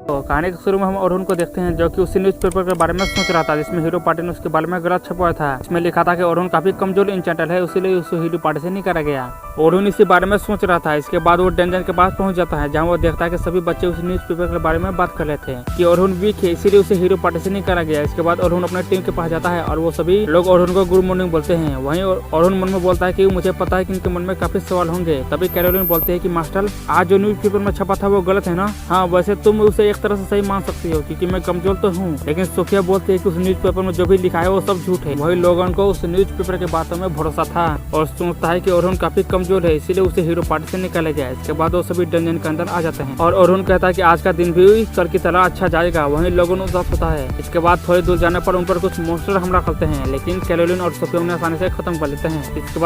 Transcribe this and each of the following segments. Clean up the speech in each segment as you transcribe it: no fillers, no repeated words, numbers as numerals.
तो कहानी के शुरू में हम अरुण को देखते हैं जो कि उसी न्यूज़पेपर के बारे में सोच रहा था जिसमें हीरो पार्टी ने उसके बारे में गलत छपवाया था। इसमें लिखा था कि अरुण काफी कमजोर इंचेंटल है, इसीलिए उसे हीरो पार्टी से नहीं करा गया। अरुण इसी बारे में सोच रहा था। इसके बाद वो डेंजन के पास पहुंच जाता है जहां वो देखता है कि सभी बच्चे उस न्यूज़पेपर के बारे में बात कर रहे थे कि अरुण वीक है, इसीलिए उसे हीरो पार्टी से नहीं करा गया। इसके बाद अरुण अपने टीम के पास जाता है और वो सभी लोग अरुण को गुड मॉर्निंग बोलते हैं। वहीं अरुण मन में बोलता है कि मुझे पता है कि इनके मन में काफी सवाल होंगे। तभी कैरोलिन बोलते हैं कि मास्टर आज जो न्यूज़पेपर में छपा था वो गलत है ना। हाँ, वैसे तुम उसे एक तरह से सही मान सकती हो क्योंकि मैं कमजोर तो हूँ, लेकिन सोफिया बोलती है कि उस न्यूज़पेपर में जो भी लिखा है वो सब झूठ है। वही लोगन को उस न्यूज़पेपर के बातों में भरोसा था और सोचता है कि अरुण काफी कमजोर है, इसीलिए उसे हीरो पार्टी से निकाला गया। इसके बाद वो सभी डंजन के अंदर आ जाते हैं और अरुण कहता है कि आज का दिन भी कल की तरह अच्छा जाएगा। वहीं लोगन उदास होता है। इसके बाद थोड़ी दूर जाने पर उन पर कुछ मॉन्स्टर हमला करते हैं, लेकिन कैरोलिन और सोफिया उन्हें आसानी से खत्म कर लेते हैं। इसके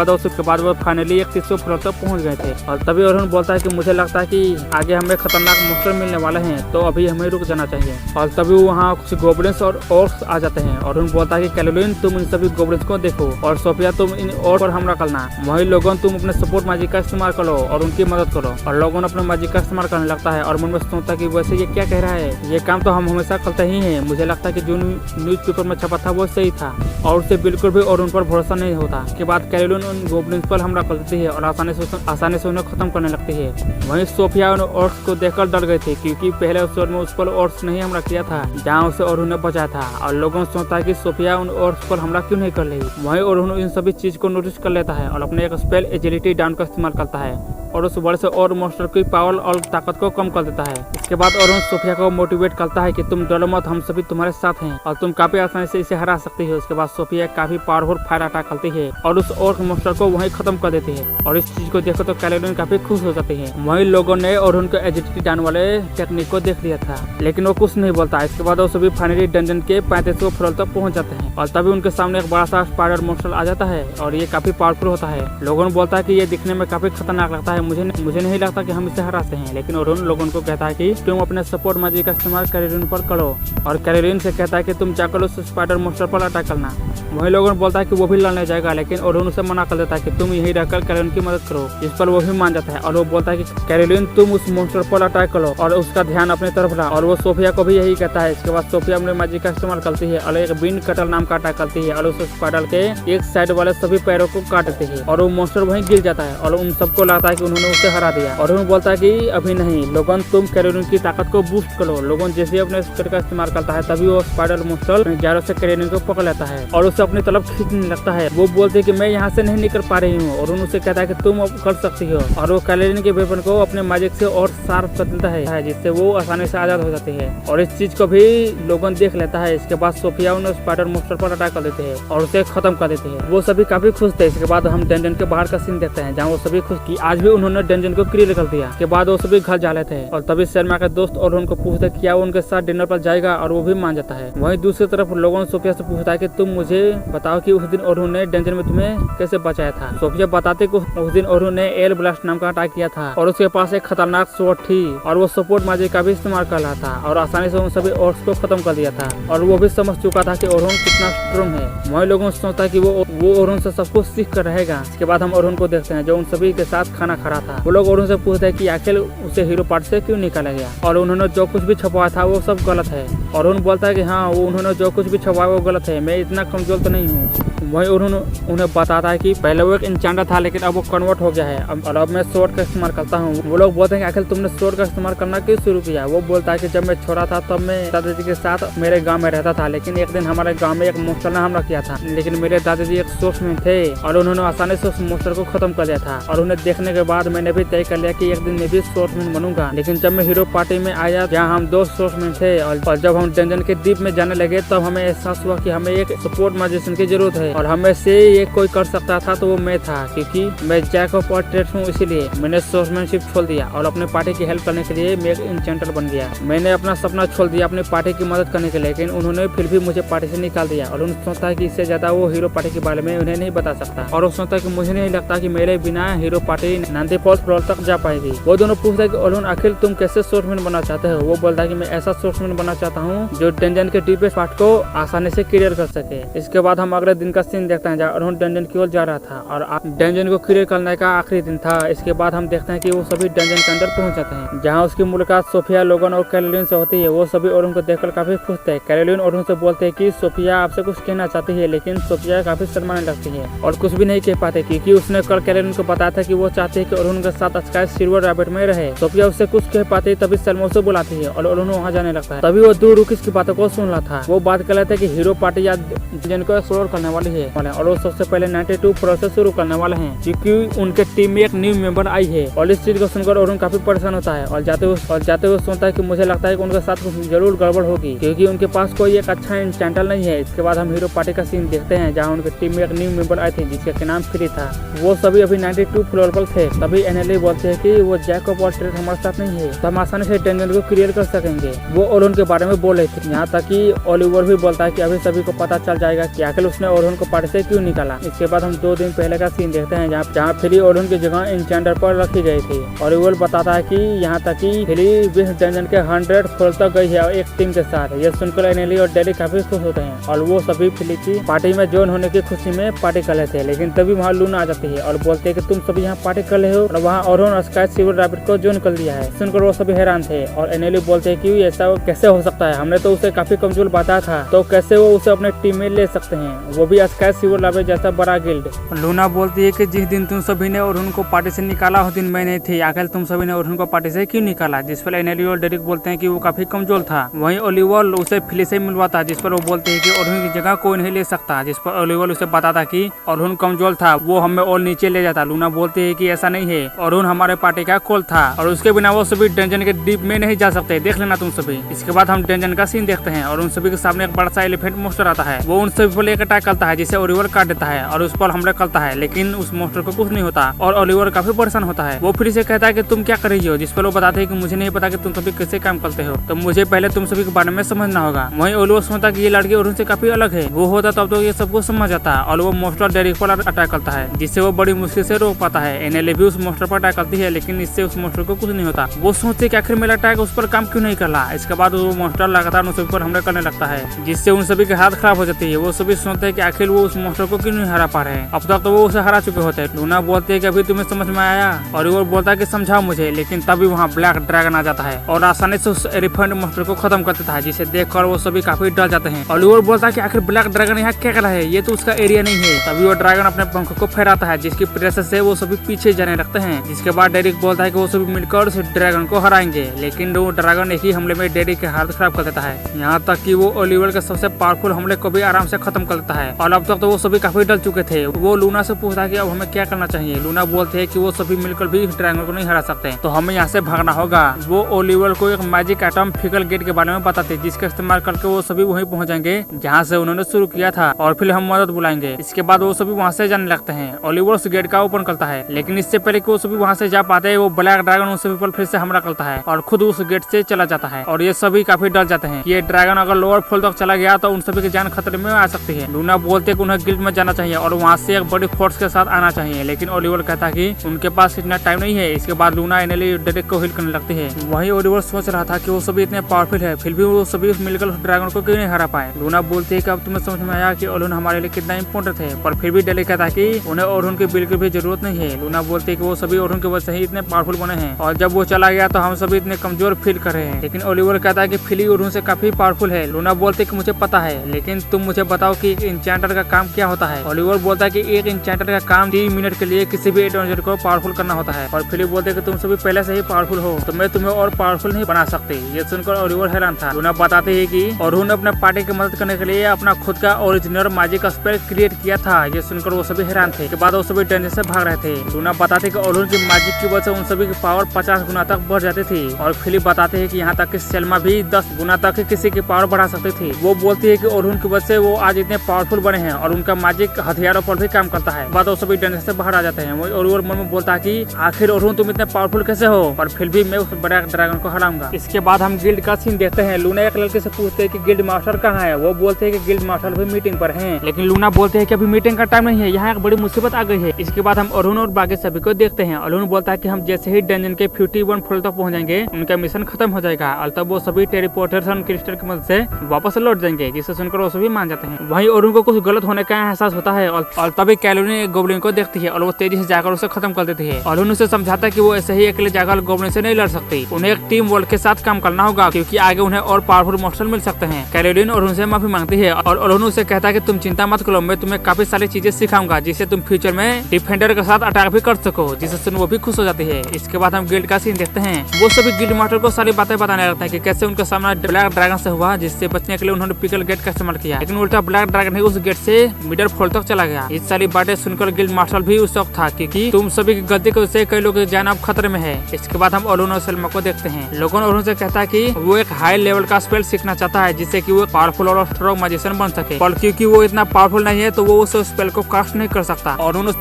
बाद वो फाइनली एक 300 फ्लोर तक पहुंच गए थे और तभी अरुण बोलता है कि मुझे लगता है कि आगे हमें खतरनाक मॉन्स्टर मिलने वाले हैं, तो अभी हमें रुक जाना चाहिए। और तभी वहाँ कुछ गोब्लिन्स और ऑर्क्स आ जाते हैं। अरुण बोलता है कि कैरोलिन तुम इन सभी गोब्लिन्स को देखो और सोफिया तुम इन और पर हमला करना। वही लोगन तुम अपने सपोर्ट मैजिक का इस्तेमाल करो और उनकी मदद करो। और लोगन अपने मैजिक का इस्तेमाल करने लगता है और मन में सोचता है कि वैसे ये क्या कह रहा है, ये काम तो हम हमेशा करते ही हैं। मुझे लगता है कि जो न्यूज़पेपर में छपा था वो सही था और उसे बिल्कुल भी और उन पर भरोसा नहीं होता। इसके बाद कैरोलिन उन गोब्लिन्स पर हमला कर देती है और आसानी से उन्हें खत्म करने लगती है। वहीं सोफिया उन ऑर्क्स को देखकर डर गई थी क्योंकि पहले उस में उस पर ऑर्क्स नहीं हमला किया था जहाँ उसे अरुण ने बचाया था। और लोगों ने सोचा कि सोफिया उन ऑर्क्स पर हमला क्यों नहीं कर रही। वहीं अरुण इन सभी चीज को नोटिस कर लेता है और अपने एक स्पेल एजिलिटी डाउन का इस्तेमाल करता है और उस बड़े से और मॉन्स्टर की पावर और ताकत को कम कर देता है। इसके बाद अरुण सोफिया को मोटिवेट करता है कि तुम डरो मत, हम सभी तुम्हारे साथ हैं और तुम काफी आसानी से इसे हरा सकती हो। इसके बाद सोफिया काफी पावरफुल फायर अटैक करती है और उस और मॉन्स्टर को वहीं खत्म कर देती है और इस चीज को देखकर तो कैरोलिन काफी खुश हो जाती है। वहीं लोगों ने अरुण के एजिलिटी डाउन वाले टेक्निक को देख लिया था, लेकिन वो कुछ नहीं बोलता। इसके बाद वो सभी फाइनली डंजन के 3500 फ्लोर तक पहुंच जाते हैं और तभी उनके सामने एक बड़ा सा स्पाइडर मॉन्स्टर आ जाता है और ये काफी पावरफुल होता है। लोगों ने बोलता है कि ये दिखने में काफी खतरनाक लगता है, मुझे नहीं लगता कि हम इसे हराते हैं। लेकिन अरुण लोगों को कहता है कि तुम अपने सपोर्ट मैजिक का इस्तेमाल कैरोलिन पर करो और कैरोलिन से कहता है कि तुम जाकर उस स्पाइडर मॉन्स्टर पर अटैक करना। वही लोगों ने बोलता है कि वो भी लड़ने जाएगा, लेकिन अरुण उसे मना कर देता है कि तुम यहीं रहकर कैरोलिन की मदद करो। इस पर वो भी मान जाता है और वो बोलता है कि कैरोलिन तुम उस मॉन्स्टर पर अटैक करो और उसका ध्यान अपनी तरफ ला। और वो सोफिया को भी यही कहता है। इसके बाद सोफिया अपने मैजिक का इस्तेमाल करती है और एक बीन कटर नाम का अटैक करती है और उस स्पाइडर के एक साइड वाले सभी पैरों को काट देती है और वो मॉन्स्टर वहीं गिर जाता है और उन सबको लगता है कि उन्होंने उसे हरा दिया। और उन्होंने बोलता है कि अभी नहीं लोगन, तुम कैरोलिन की ताकत को बूस्ट करो। लोगन जैसे ही अपने स्पेल का इस्तेमाल करता है तभी वो स्पाइडर मॉन्स्टर जैरों से कैरोलिन को पकड़ लेता है और उसे अपनी तरफ खींचने लगता है। वो बोलते है कि मैं यहाँ से नहीं निकल पा रही हूँ और उनसे कहता है कि तुम अब कर सकती हो और वो कैरोलिन के वेपन को अपने मैजिक से और शार्प कर देता है जिससे वो आसानी से आजाद हो जाती है और इस चीज को भी लोगन देख लेता है। इसके बाद सोफिया उन स्पाइडर मॉन्स्टर पर अटैक कर देते हैं और उसे खत्म कर देते हैं। वो सभी काफी खुश थे। इसके बाद हम डंजन के बाहर का सीन देखते हैं जहाँ वो सभी खुश की आज भी उन्होंने डंजन को क्लियर कर दिया। इसके बाद वो सभी घर जा लेते हैं और तभी शर्मा के दोस्त और उनको पूछते क्या वो उनके साथ डिनर पर जाएगा और वो भी मान जाता है। वहीं दूसरी तरफ लोगों ने सोफिया से पूछता है कि तुम मुझे बताओ कि उस दिन अरुण ने डंजन में तुम्हें कैसे बचाया था। सोफिया बताते कि उस दिन अरुण ने एल ब्लास्ट नाम का अटैक किया था और उसके पास एक खतरनाक स्वॉर्ड थी और वो सपोर्ट मैजिक का भी इस्तेमाल कर रहा था और आसानी से उन सभी ऑर्क्स को खत्म कर दिया था और वो भी समझ चुका था कि अरुण कितना स्ट्रॉन्ग है। वहीं लोगों से सोचता है कि वो अरुण से सब कुछ सीख कर रहेगा। इसके बाद हम अरुण को देखते हैं जो उन सभी के साथ खाना खा रहा था। वो लोग अरुण से पूछते हैं कि आखिर उसे हीरो पार्टी से क्यों निकाला गया और उन्होंने जो कुछ भी छपवाया था वो सब गलत है। और अरुण बोलता है कि हाँ, वो उन्होंने जो कुछ भी छपवाया वो गलत है, मैं इतना कमजोर तो नहीं हूँ। वही उन्होंने उन्हें बताता है कि पहले वो एक इंचांटर था लेकिन अब वो कन्वर्ट हो गया है और अब मैं स्वॉर्ड का इस्तेमाल करता हूँ। वो लोग बोलते हैं कि आखिर तुमने स्वॉर्ड का इस्तेमाल करना क्यों शुरू किया। वो बोलता है कि जब मैं छोटा था तब मैं दादाजी के साथ मेरे गांव में रहता था, लेकिन एक दिन हमारे गांव में एक मॉन्स्टर ने हमला किया था, लेकिन मेरे दादाजी एक सोर्समैन थे और उन्होंने आसानी से उस मॉन्स्टर को खत्म कर दिया था। और उन्हें देखने के बाद मैंने भी तय कर लिया कि एक दिन मैं भी सोर्समैन बनूंगा। लेकिन जब मैं हीरो पार्टी में आया जहाँ हम 2 सोर्समैन थे और जब हम डंजन के डीप में जाने लगे तब हमें एहसास हुआ कि हमें एक सपोर्ट मैजिशियन की जरूरत है और हमें से ये कोई कर सकता था तो वो मैं था, क्योंकि मैं जैक ऑफ ऑल ट्रेड्स हूँ, इसीलिए मैंने सोर्समैनशिप छोड़ दिया और अपने पार्टी की हेल्प करने के लिए मैं एक इंचेंटर बन गया। मैंने अपना सपना छोड़ दिया अपनी पार्टी की मदद करने के लिए, लेकिन उन्होंने फिर भी मुझे पार्टी से निकाल दिया और उन्होंने सोचा है कि इससे ज्यादा वो हीरो पार्टी के बारे में उन्हें नहीं बता सकता और वो सोचता है कि मुझे नहीं लगता कि मेरे बिना हीरो पार्टी 94 फ्लोर तक जा पाएगी। वो दोनों पूछता है कि अरुण आखिर तुम कैसे सोर्समैन बनना चाहते हो। वो बोलता है कि मैं ऐसा सोर्समैन बनना चाहता हूँ जो डंजन के डीपेस्ट पार्ट को आसानी से क्लियर कर सके। इसके बाद हम अगले दिन का का सीन देखते हैं जहाँ अरुण डंजन की ओर जा रहा था और डंजन को क्लियर करने का आखिरी दिन था। इसके बाद हम देखते हैं कि वो सभी डंजन के अंदर पहुंच जाते हैं जहाँ उसकी मुलाकात सोफिया, लोगन और कैरोलिन से होती है। वो सभी अरुण को देखकर काफी खुश थे। कैरोलिन अरुण से बोलते हैं कि सोफिया आपसे कुछ कहना चाहती है, लेकिन सोफिया काफी शर्माने लगती है और कुछ भी नहीं कह पाते क्योंकि उसने कल कैरोलिन को बताया था कि वो चाहती है कि अरुण के साथ स्काई सिल्वर रैबिट में रहे। सोफिया उससे कुछ कह पाती तभी सलमा उसे बुलाती है और अरुण वहाँ जाने लगता है। तभी वो दूर रुक इसकी बातों को सुन रहा था। वो बात कर रहे थे कि हीरो पार्टी या जिनको एक्सप्लोर करने वाली है और वो सबसे पहले 92 फ्लोर से शुरू करने वाले हैं क्योंकि उनके टीम में एक न्यू मेंबर आई है। और इस चीज को सुनकर अरुण काफी परेशान होता है और जाते हुए सोचता है कि मुझे लगता है कि उनके साथ कुछ जरूर गड़बड़ होगी क्योंकि उनके पास कोई एक अच्छा इंस्टेंटल नहीं है। इसके बाद हम हीरो पार्टी का सीन देखते हैं जहाँ उनकी टीम में एक न्यू मेंबर आए थे जिसका नाम फ्री था। वो सभी अभी 92 फ्लोर पर थे। तभी एनएलए बोलते हैं कि वो जैकब और ट्रेड हमारे साथ नहीं है तो हम आसानी से डंजन को क्लियर कर सकेंगे। वो अरुण के बारे में बोल रहे थे, यहाँ तक कि ओलिवर भी बोलता है कि अभी सभी को पता चल जाएगा कि आखिर उसने अरुण को पार्टी से क्यों निकाला। इसके बाद हम 2 दिन पहले का सीन देखते हैं जहाँ फ्री अरुण की जगह इंचेंडर पर रखी गई थी। ओलिवर बताता है कि यहाँ तक कि फ्री 20 डंजन के 100 फ्लोर तक गई है एक टीम के साथ। ये सुनकर एनएलए और डेली काफी खुश होते हैं और वो सभी फ्री की पार्टी में ज्वाइन होने की खुशी में पार्टी कर लेते हैं। लेकिन तभी वहाँ लूना आ जाती है और बोलते है कि तुम सभी यहाँ पार्टी कर रहे हो और वहाँ अरुण स्काई सिल्वर रैबिट को ज्वाइन कर लिया है। सुनकर वो सभी हैरान थे और एनएलए बोलते हैं कि ऐसा कैसे हो सकता है, हमने तो उसे काफी कमजोर बताया था तो कैसे वो उसे अपने टीम में ले सकते हैं, वो भी स्काई सिल्वर रैबिट जैसा बड़ा गिल्ड। लूना बोलती है कि जिस दिन तुम सभी ने अरुण को पार्टी से निकाला उस दिन मैं नहीं थी, आखिर तुम सभी ने अरुण को पार्टी से क्यों निकाला। जिस पर एनएलए और डेरिक बोलते हैं कि वो काफी कमजोर था। वहीं ओलिवर उसे फिली से मिलवाता जिस पर वो बोलते हैं कि अरुण की जगह कोई नहीं ले सकता। जिस पर ओलिवर उसे बताता कि अरुण कमजोर था, वो हमें और नीचे ले जाता। लूना बोलती है कि ऐसा नहीं है, अरुण हमारे पार्टी का कोल था और उसके बिना वो सभी डंजन के डीप में नहीं जा सकते, देख लेना तुम सभी। इसके बाद हम डंजन का सीन देखते हैं और उन सभी के सामने एक बड़ा सा एलिफेंट मोस्टर आता है। वो उन सभी पर एक अटैक करता है जिसे ओलिवर काट देता है और उस पर हमला करता है, लेकिन उस मोस्टर को कुछ नहीं होता और ओलिवर काफी परेशान होता है। वो फिर से कहता है कि तुम क्या कर रही हो, जिस पर वो बताते हैं कि मुझे नहीं पता कि तुम सभी कैसे काम करते हो, तो मुझे पहले तुम सभी के बारे में समझना होगा। वहीं ओलिवर सोचता कि ये लड़की अरुण से काफी अलग है, वो होता तब तो ये सबको समझ जाता है और वो मोस्टर डेरिक पर अटैक करता है जिससे वो बड़ी मुश्किल से रोक पाता है। एनएलए भी उस मोस्टर पर अटैक करती है लेकिन इससे उस मोस्टर को कुछ नहीं होता। वो सोचते कि आखिर मेरा अटैक उस पर काम क्यों नहीं कर रहा। इसके बाद वो मोस्टर लगातार उन सभी पर हमला करने लगता है जिससे उन सभी के हाथ खराब हो जाती है। वो सभी सोचते हैं कि आखिर वो उस मोस्टर को क्यों नहीं हरा पा रहे हैं, अब तक तो वो उसे हरा चुके होते हैं। लूना बोलते है कि अभी तुम्हें समझ में आया और वो बोलता है कि समझाओ मुझे, लेकिन तभी वहाँ ब्लैक ड्रैगन आ जाता है और आसानी से उस एलिफेंट मोस्टर को खत्म कर देता है जिसे देखकर वो सभी काफी डर जाते हैं। ओलिवर बोलता है कि आखिर ब्लैक ड्रैगन यहाँ क्या कर रहा है, ये तो उसका एरिया नहीं है। तभी वो ड्रैगन अपने पंखों को फहराता है जिसकी प्रेशर से वो सभी पीछे जाने लगते हैं। जिसके बाद डेरिक बोलता है कि वो सभी मिलकर उस ड्रैगन को हराएंगे, लेकिन वो ड्रैगन एक ही हमले में डेरिक के हाथ खराब कर देता है, यहाँ तक कि वो ओलिवर के सबसे पावरफुल हमले को भी आराम से खत्म कर देता है। और अब तक तो वो सभी काफी डर चुके थे। वो लूना से पूछता है कि अब हमें क्या करना चाहिए। लूना बोलते हैं कि वो सभी मिलकर भी इस ड्रैगन को नहीं हरा सकते, तो हमें यहाँ से भागना होगा। वो ओलिवर को एक मैजिक एटम फिकल गेट के बारे में बताते जिसका इस्तेमाल करके वो सभी वहीं पहुंच जाएंगे जहाँ से उन्होंने शुरू किया था और फिर हम मदद बुलाएंगे। इसके बाद वो सभी वहाँ से जाने लगते हैं। ओलिवर उस गेट का ओपन करता है, लेकिन इससे पहले कि वो सभी वहाँ से जा पाते हैं वो ब्लैक ड्रैगन उस सभी पर फिर से हमला करता है और खुद उस गेट से चला जाता है। और ये सभी काफी डर जाते हैं कि ये ड्रैगन अगर लोअर फ्लोर तक चला गया तो उन सभी की जान खतरे में आ सकती है। लूना बोलते कि उन्हें गिल्ड में जाना चाहिए और वहाँ से एक बड़ी फोर्स के साथ आना चाहिए, लेकिन ओलिवर कहता है कि उनके पास इतना टाइम नहीं है। इसके बाद लूना एनएलए डेरिक को हील करने लगती है। वहीं ओलिवर सोच रहा था कि वो सभी इतने पावरफुल है फिर भी वो सभी मिलकर उस ड्रैगन को क्यों नहीं हरा पाए। लूना बोलती है कि अब तुम्हें समझ में आया कि अरुण हमारे लिए कितना इंपॉर्टेंट है, पर फिर भी डेरिक कहता है कि उन्हें अरुण की बिल्कुल भी जरूरत नहीं है। लूना बोलती है कि वो सभी अरुण की वजह से ही इतने पावरफुल बने हैं और जब वो चला गया तो हम सभी इतने कमजोर फील कर रहे हैं। लेकिन ओलिवर कहता है कि फिली अरुण से काफी पावरफुल है। लूना बोलते कि मुझे पता है, लेकिन तुम मुझे बताओ कि इंचेंटर का काम क्या होता है। ओलिवर बोलता है कि एक इंचेंटर का काम 3 मिनट के लिए किसी भी एडवेंचर को पावरफुल करना होता है और फिली बोलते कि तुम सभी पहले से ही पावरफुल हो तो मैं तुम्हें और पावरफुल नहीं बना सकते। ये सुनकर ओलिवर हैरान था। लूना बताते है कि अरुण ने अपने पार्टी की मदद करने के लिए अपना खुद का ओरिजिनल मैजिक स्पेल क्रिएट किया था। ये सुनकर वो सभी हैरान थे। के बाद वो सभी डेंजर से भाग रहे थे। लूना बताते कि अरुण की मैजिक की वजह से उन सभी की पावर 50 गुना तक बढ़ जाती थी और फिलिप बताते हैं कि यहाँ तक कि सेल्मा भी 10 गुना तक किसी की पावर बढ़ा सकती थी। वो बोलती है कि अरुण की वजह से वो आज इतने पावरफुल बने हैं और उनका मैजिक हथियारों पर भी काम करता है। बाद वो सभी डेंजर से बाहर आ जाते हैं। वही अरुण मन में बोलता है कि आखिर अरुण तुम इतने पावरफुल कैसे हो, पर फिर भी मैं उस बड़े ड्रैगन को हराऊंगा। इसके बाद हम गिल्ड का सीन देखते हैं। लूना एक लड़के से पूछते हैं कि गिल्ड मास्टर कहाँ है। वो बोलते हैं कि गिल्ड मास्टर भी मीटिंग पर हैं, लेकिन लूना बोलते हैं कि अभी मीटिंग का टाइम नहीं है, यहाँ एक बड़ी मुसीबत आ गई है। इसके बाद हम अरुण और बाकी सभी को देखते हैं। अरुण बोलता है कि हम जैसे ही डंजन के 51 फ्लोर तक पहुंच जाएंगे उनका मिशन खत्म हो जाएगा और तब वो सभी टेलीपोर्टेशन क्रिस्टल की मदद से वापस लौट जाएंगे, जिसे सुनकर वो सभी मान जाते हैं। वहीं अरुण को कुछ गलत होने का एहसास होता है और तभी कैलोरी गोब्लिन को देखती है और वो तेजी से जाकर उसे खत्म कर देती है। और उसे समझाता है कि वो ऐसे ही अकेले जाकर गोब्लिन से नहीं लड़ सकती, उन्हें एक टीम वर्क के साथ काम करना होगा क्योंकि आगे उन्हें और पावरफुल मॉन्स्टर मिल सकते हैं। कैरोलिन और उनसे माफी मांगती है और अरुण उसे कहता है कि तुम चिंता मत करो, मैं तुम्हें काफी सारी चीजें सिखाऊंगा जिससे तुम फ्यूचर में डिफेंडर के साथ अटैक भी कर सको, जिससे सुन वो भी खुश हो जाती है। इसके बाद हम गिल्ड का सीन देखते हैं। वो सभी गिल्ड मास्टर को सारी बातें बताने लगते हैं कि कैसे उनका सामना ब्लैक ड्रैगन से हुआ, जिससे बचने के लिए उन्होंने पिकल गेट का इस्तेमाल किया, लेकिन उल्टा ब्लैक ड्रैगन ही उस गेट से मिडल फ्लोर तक चला गया। इस सारी बातें सुनकर गिल्ड मास्टर भी उस वक्त था क्योंकि तुम सभी की गलती की वजह से कई लोगों की जान अब खतरे में है। इसके बाद हम अरुण और सलमा को देखते हैं। लोगन अरुण से कहता है कि वो एक हाई लेवल का स्पेल सीखना चाहता है जिससे कि वो पावरफुल और स्ट्रॉन्ग मैजिशियन बन सके, और क्योंकि वो इतना पावरफुल नहीं है तो वो उस स्पेल को कास्ट नहीं कर सकता।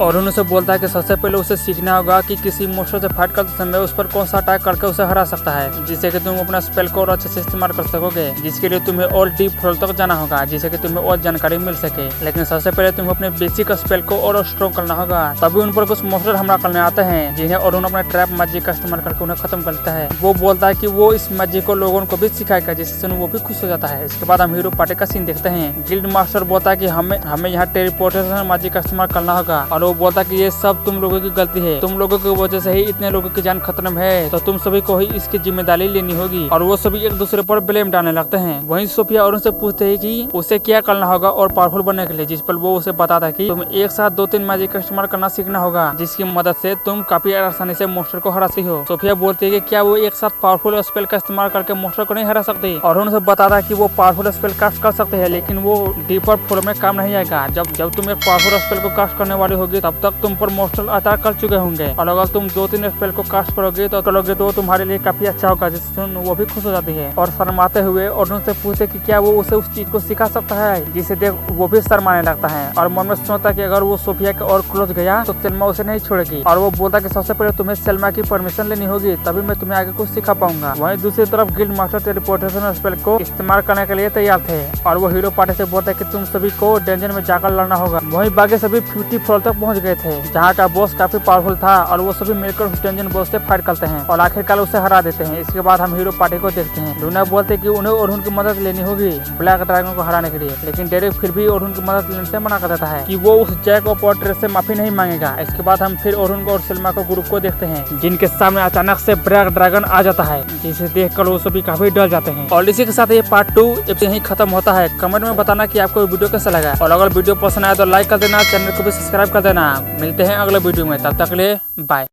अरुण से बोलता है कि सबसे पहले उसे सीखना होगा कि किसी मॉन्स्टर से फाइट करते समय उस पर कौन सा अटैक करके उसे हरा सकता है, जिससे कि तुम अपना स्पेल को और अच्छे से इस्तेमाल कर सकोगे, जिसके लिए तुम्हें और डीप फ्लोर तक जाना होगा जिससे कि तुम्हें और जानकारी मिल सके। लेकिन सबसे पहले तुम्हें अपने बेसिक स्पेल को और स्ट्रॉन्ग करना होगा, तभी उन पर कुछ मॉन्स्टर हमला करने आते हैं जिन्हें अरुण अपने ट्रैप मैजिक का इस्तेमाल करके उन्हें खत्म करता है। वो बोलता है कि वो इस मैजिक को लोगों को भी सिखाएगा जिससे वो भी खुश हो जाता है। इसके बाद हम हीरो पार्टी का सीन देखते हैं। गिल्ड मास्टर बोलता है कि हमें यहाँ टेलीपोर्टेशन मैजिक का इस्तेमाल करना होगा, और वो बोलता है कि ये सब तुम लोगों की गलती है, तुम लोगों की वजह से ही इतने लोगों की जान खतरे में है, तो तुम सभी को ही इसकी जिम्मेदारी लेनी होगी। और वो सभी एक दूसरे पर ब्लेम डालने लगते हैं। वहीं सोफिया अरुण से पूछते हैं कि उसे क्या करना होगा और पावरफुल बनने के लिए, जिस पर वो उसे बताता है कि तुम्हें एक साथ 2-3 मैजिक का इस्तेमाल करना सीखना होगा जिसकी मदद से तुम काफी आसानी से मॉन्स्टर को हरा सकती हो। सोफिया बोलती है कि क्या वो एक साथ पावरफुल स्पेल का इस्तेमाल करके मॉन्स्टर को नहीं हरा सकती, और उनसे बताता है कि वो पावरफुल स्पेल कास्ट कर सकते हैं लेकिन वो डीपर फ्लोर में काम नहीं आएगा। जब तुम एक पावरफुल स्पेल को कास्ट करने वाली होगी तब तक तुम पर मॉन्स्टर अटैक कर चुके होंगे, और अगर तुम 2-3 स्पेल को कास्ट करोगे तो तुम्हारे लिए काफी अच्छा होगा, जिससे वो भी खुश हो जाती है। और शर्माते हुए और उनसे पूछते कि क्या वो उसे उस चीज को सिखा सकता है, जिसे देख वो भी शर्माने लगता है और मन में सोचता कि अगर वो सोफिया के और क्लोज गया तो सलमा उसे नहीं छोड़ेगी। और वो बोलता कि सबसे पहले तुम्हें सलमा की परमिशन लेनी होगी, तभी मैं तुम्हें आगे कुछ सिखा पाऊंगा। वहीं दूसरी तरफ गिल्ड मास्टर टेलीपोर्टेशन स्पेल को इस्तेमाल करने के लिए तैयार थे, और वो हीरो पार्टी से बोलता है कि तुम सभी को डेंजर में जाकर लड़ना होगा। वहीं बाकी सभी 50 फ्लोर तक पहुंच गए थे जहाँ का बॉस काफी पावरफुल था, और वो सभी मिलकर उस डेंजर बॉस से फाइट करते हैं और आखिरकार उसे हरा देते हैं। इसके बाद हम हीरो पार्टी को देखते हैं। लूना बोलते कि उन्हें और उनकी मदद लेनी होगी ब्लैक ड्रैगन को हराने के लिए, लेकिन डेरेक फिर भी और उनकी मदद लेने से मना कर देता है कि वो उस जैक और पॉर्ट्रेट से माफी नहीं मांगेगा। इसके बाद हम फिर और उनको और सलमा को ग्रुप को देखते हैं जिनके सामने अचानक से ब्लैक ड्रैगन आ जाता है, जिसे देखकर वो सभी काफी डर जाते हैं। और इसी के साथ ये पार्ट 2 यहीं खत्म होता है। कमेंट में बताना कि आपको वीडियो कैसा लगा, और अगर वीडियो पसंद आया तो लाइक कर देना, चैनल को भी सब्सक्राइब कर देना। मिलते हैं अगले वीडियो में, तब तक के लिए बाय।